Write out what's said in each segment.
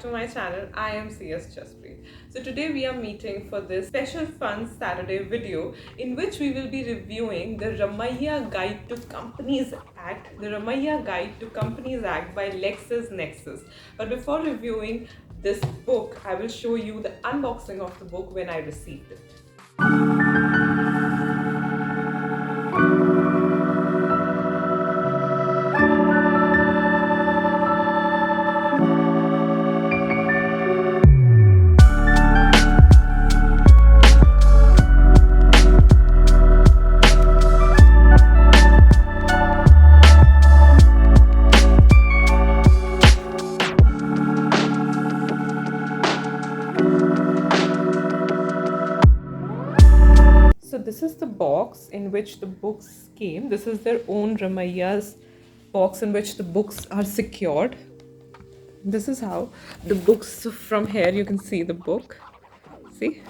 to my channel. I am CS Jaspreet. So today we are meeting for this special fun Saturday video in which we will be reviewing the Ramaiya Guide to Companies Act, the Ramaiya Guide to Companies Act by LexisNexis. But before reviewing this book, I will show you the unboxing of the book when I received it. So this is the box in which the books came. This is their own Ramaiya's box in which the books are secured. This is how the books, from here you can see the book. See,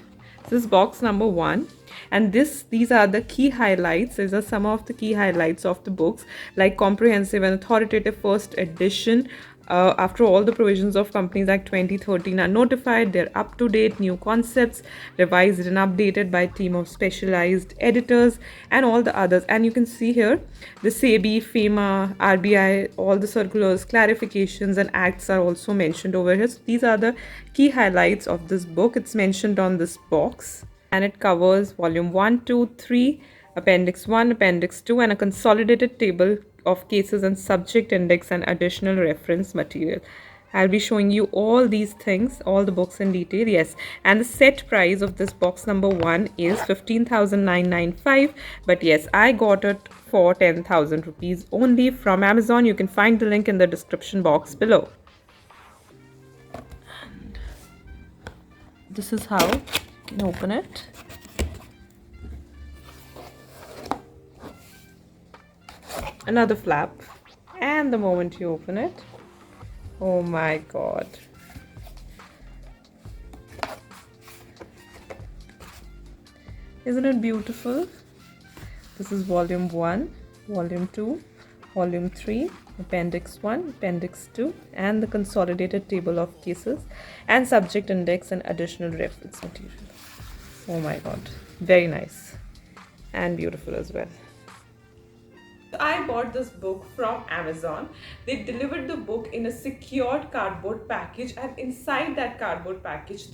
this is box number 1, and these are the key highlights. These are some of the key highlights of the books, like comprehensive and authoritative first edition. After all the provisions of Companies Act 2013 are notified, they're up to date, new concepts, revised and updated by a team of specialized editors and all the others. And you can see here the SEBI, FEMA, RBI, all the circulars, clarifications and acts are also mentioned over here. So these are the key highlights of this book. It's mentioned on this box, and it covers volume 1, 2, 3, appendix 1, appendix 2, and a consolidated table of cases and subject index and additional reference material. I'll be showing you all these things, all the books in detail. Yes, and the set price of this box number 1 is 15,995, but yes, I got it for 10,000 rupees only from Amazon. You can find the link in the description box below. And this is how you can open it. Another flap, and the moment you open it, oh my god, isn't it beautiful? This is volume 1, volume 2, volume 3, appendix 1, appendix 2, and the consolidated table of cases and subject index and additional reference material. Oh my god, very nice and beautiful as well. I bought this book from Amazon. They delivered the book in a secured cardboard package, and inside that cardboard package,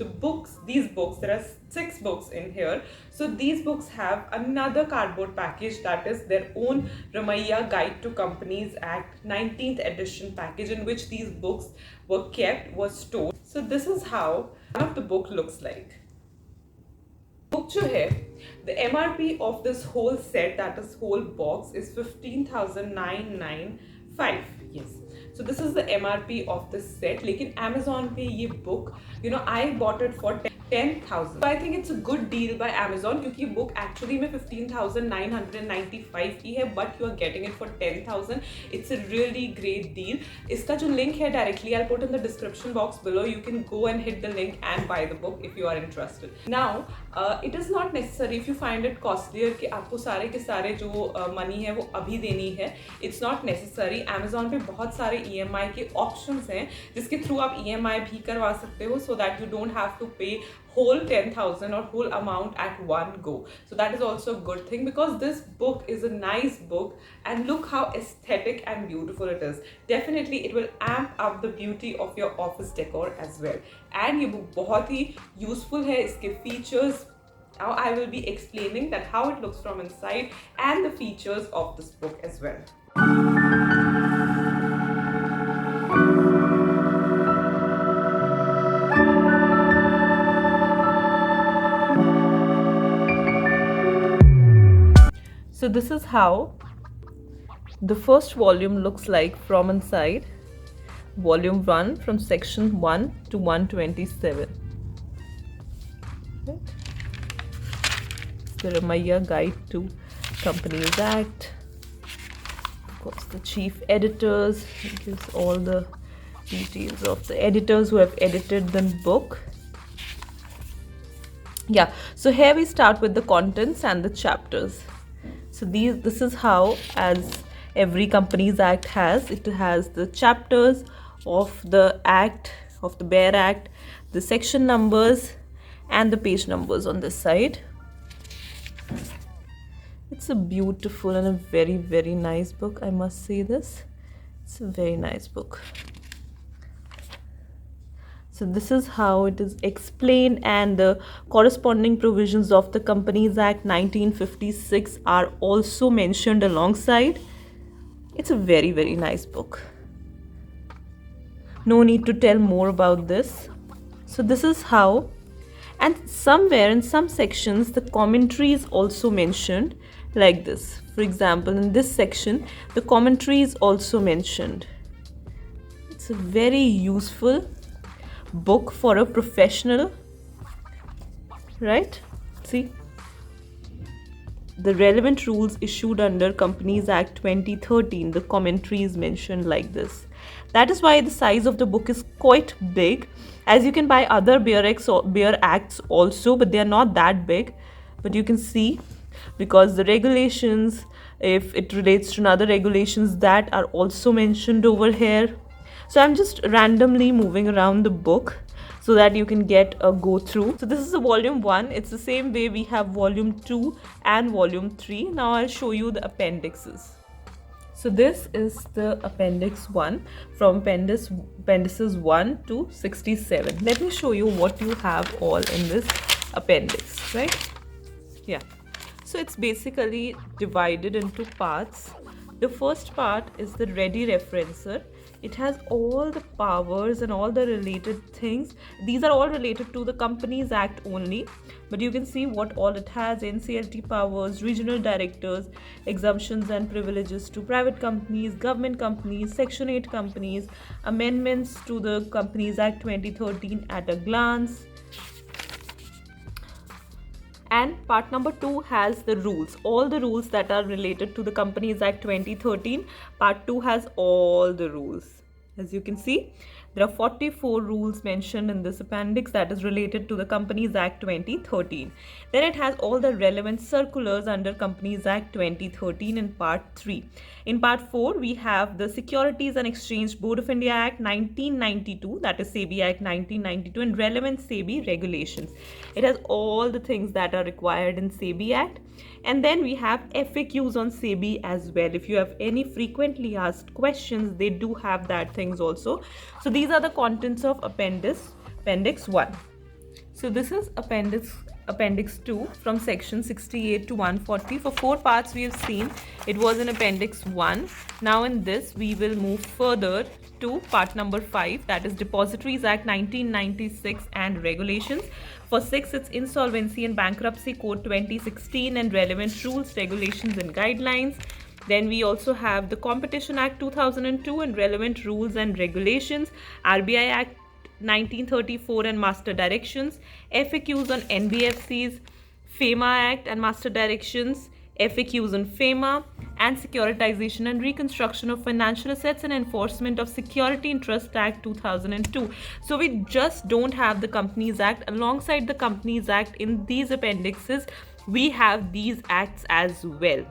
these books, there are 6 books in here. So these books have another cardboard package, that is their own Ramaiya Guide to Companies Act 19th edition package, in which these books were kept, was stored. So this is how one of the book looks like. Book जो है, the MRP of this whole set, that is whole box, is 15,995. Yes, so this is the MRP of this set. लेकिन Amazon पे ये book, I bought it for 10,000. So I think it's a good deal by Amazon, क्योंकि book actually में 15,995 की है, but you are getting it for 10,000. It's a really great deal. इसका जो link है directly I'll put in the description box below. You can go and hit the link and buy the book if you are interested. Now, it is not necessary if you find it costlier कि आपको सारे के सारे जो money है वो अभी देनी है. It's not necessary. Amazon पे बहुत सारे EMI के options हैं जिसके through आप EMI भी करवा सकते हो, so that you don't have to pay whole 10,000 or whole amount at one go. So that is also a good thing, because this book is a nice book, and look how aesthetic and beautiful it is. Definitely it will amp up the beauty of your office decor as well. And ये book बहुत ही useful है. इसके features, now I will be explaining that how it looks from inside and the features of this book as well. So this is how the first volume looks like from inside. Volume 1 from section 1 to 127. Right. The Ramaiya Guide to Companies Act. Of course, the chief editors. It gives all the details of the editors who have edited the book. Yeah, so here we start with the contents and the chapters. So this is how, as every Companies Act has, it has the chapters of the act of the Bare Act, the section numbers and the page numbers on this side. It's a beautiful and a very, very nice book, I must say this. It's a very nice book. So this is how it is explained, and the corresponding provisions of the Companies Act 1956 are also mentioned alongside. It's a very, very nice book. No need to tell more about this. So this is how, and somewhere in some sections the commentary is also mentioned like this. For example, in this section the commentary is also mentioned. It's a very useful book for a professional, right? See, the relevant rules issued under Companies Act 2013, the commentary is mentioned like this. That is why the size of the book is quite big, as you can buy other Bare Acts also, but they are not that big. But you can see, because the regulations, if it relates to another regulations, that are also mentioned over here. So I'm just randomly moving around the book so that you can get a go through. So this is the volume 1. It's the same way we have volume 2 and volume 3. Now I'll show you the appendixes. So this is the appendix 1, from appendices 1 to 67. Let me show you what you have all in this appendix, right? Yeah. So it's basically divided into parts. The first part is the ready referencer. It has all the powers and all the related things. These are all related to the Companies Act only, but you can see what all it has: NCLT powers, regional directors, exemptions and privileges to private companies, government companies, Section 8 companies, amendments to the Companies Act 2013 at a glance. And part number 2 has the rules, all the rules that are related to the Companies Act 2013. Part 2 has all the rules. As you can see, there are 44 rules mentioned in this appendix that is related to the Companies Act 2013. Then it has all the relevant circulars under Companies Act 2013 in part 3. In part 4, we have the Securities and Exchange Board of India Act 1992, that is SEBI Act 1992, and relevant SEBI regulations. It has all the things that are required in SEBI Act. And then we have FAQs on SEBI as well. If you have any frequently asked questions, they do have that things also. So these are the contents of appendix 1. So this is appendix 2, from section 68 to 140. For 4 parts we have seen. It was in appendix 1. Now in this we will move further to part number 5, that is Depositories Act 1996 and regulations. For 6, it's Insolvency and Bankruptcy Code 2016 and relevant rules, regulations and guidelines. Then we also have the Competition Act 2002 and relevant rules and regulations, RBI Act 1934 and master directions, FAQs on NBFCs, FEMA Act and master directions, FAQs on FEMA, and Securitization and Reconstruction of Financial Assets and Enforcement of Security and Trust Act 2002. So we just don't have the Companies Act. Alongside the Companies Act, in these appendixes, we have these acts as well.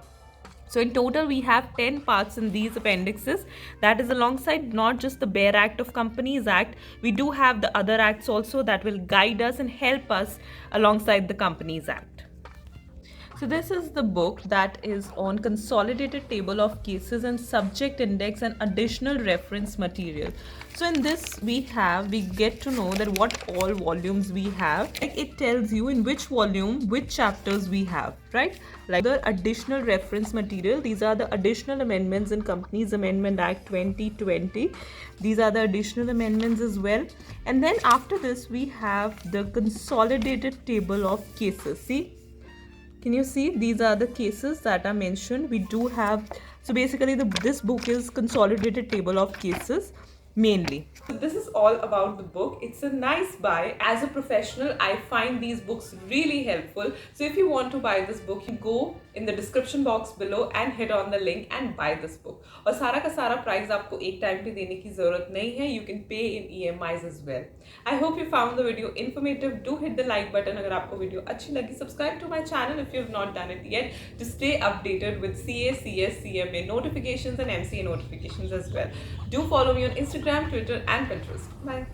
So in total, we have 10 parts in these appendixes. That is alongside not just the Bare Act of Companies Act, we do have the other acts also that will guide us and help us alongside the Companies Act. So this is the book that is on consolidated table of cases and subject index and additional reference material. So in this we get to know that what all volumes we have. Like it tells you in which volume, which chapters we have, right? Like the additional reference material, these are the additional amendments in Companies Amendment Act 2020. These are the additional amendments as well. And then after this we have the consolidated table of cases. See, can you see, these are the cases that are mentioned. We do have, so basically this book is consolidated table of cases mainly. So this is all about the book. It's a nice buy. As a professional, I find these books really helpful. So if you want to buy this book, you go in the description box below and hit on the link and buy this book. और सारा का सारा price आपको एक time पे देने की ज़रूरत नहीं है. You can pay in EMIs as well. I hope you found the video informative. Do hit the like button अगर आपको video अच्छी लगी. Subscribe to my channel if you have not done it yet to stay updated with CA, CS, CMA notifications and MCA notifications as well. Do follow me on Instagram, Twitter and Pinterest. Bye.